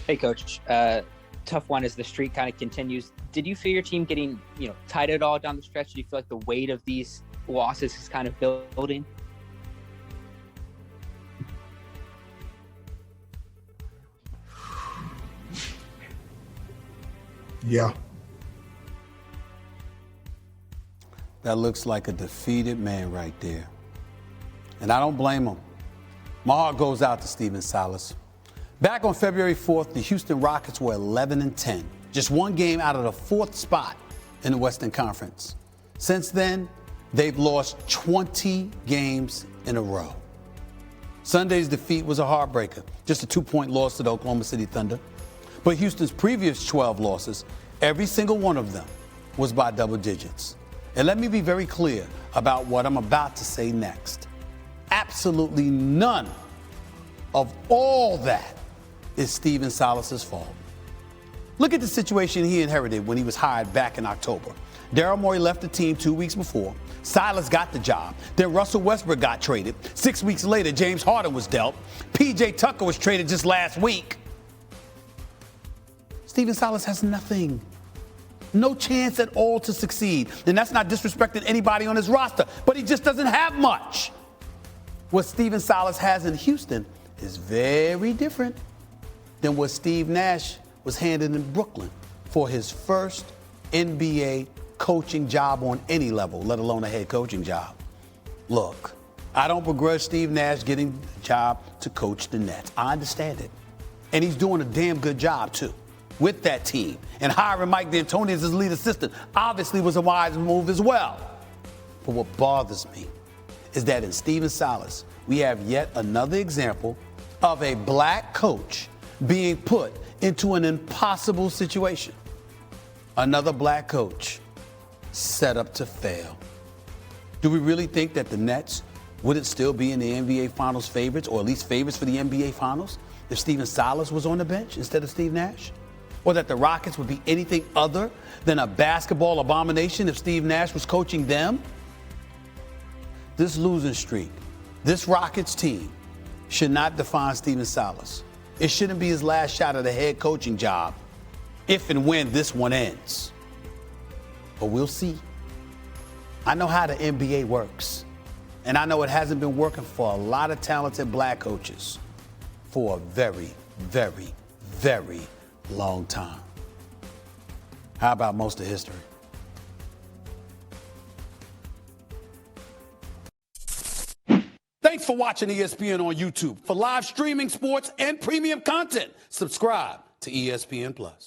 Hey, Coach. Tough one as the streak kind of continues. Did you feel your team getting, tight at all down the stretch? Do you feel like the weight of these losses is kind of building? Yeah. That looks like a defeated man right there. And I don't blame him. My heart goes out to Stephen Silas. Back on February 4th, the Houston Rockets were 11-10, just one game out of the fourth spot in the Western Conference. Since then, they've lost 20 games in a row. Sunday's defeat was a heartbreaker, just a 2-point loss to the Oklahoma City Thunder. But Houston's previous 12 losses, every single one of them was by double digits. And let me be very clear about what I'm about to say next. Absolutely none of all that is Stephen Silas's fault. Look at the situation he inherited when he was hired back in October. Daryl Morey left the team 2 weeks before. Silas got the job. Then Russell Westbrook got traded. 6 weeks later, James Harden was dealt. P.J. Tucker was traded just last week. Stephen Silas has nothing. No chance at all to succeed. And that's not disrespecting anybody on his roster, but he just doesn't have much. What Stephen Silas has in Houston is very different than what Steve Nash was handed in Brooklyn for his first NBA coaching job on any level, let alone a head coaching job. Look, I don't begrudge Steve Nash getting the job to coach the Nets. I understand it. And he's doing a damn good job, too, with that team. And hiring Mike D'Antoni as his lead assistant obviously was a wise move as well. But what bothers me is that in Stephen Silas, we have yet another example of a black coach being put into an impossible situation. Another black coach set up to fail. Do we really think that the Nets wouldn't still be in the NBA Finals favorites, or at least favorites for the NBA Finals, if Stephen Silas was on the bench instead of Steve Nash? Or that the Rockets would be anything other than a basketball abomination if Steve Nash was coaching them? This losing streak, this Rockets team, should not define Stephen Silas. It shouldn't be his last shot at a head coaching job, if and when this one ends. But we'll see. I know how the NBA works, and I know it hasn't been working for a lot of talented black coaches for a very, very, very long time. How about most of history? Thanks for watching ESPN on YouTube. For live streaming, sports, and premium content, subscribe to ESPN+.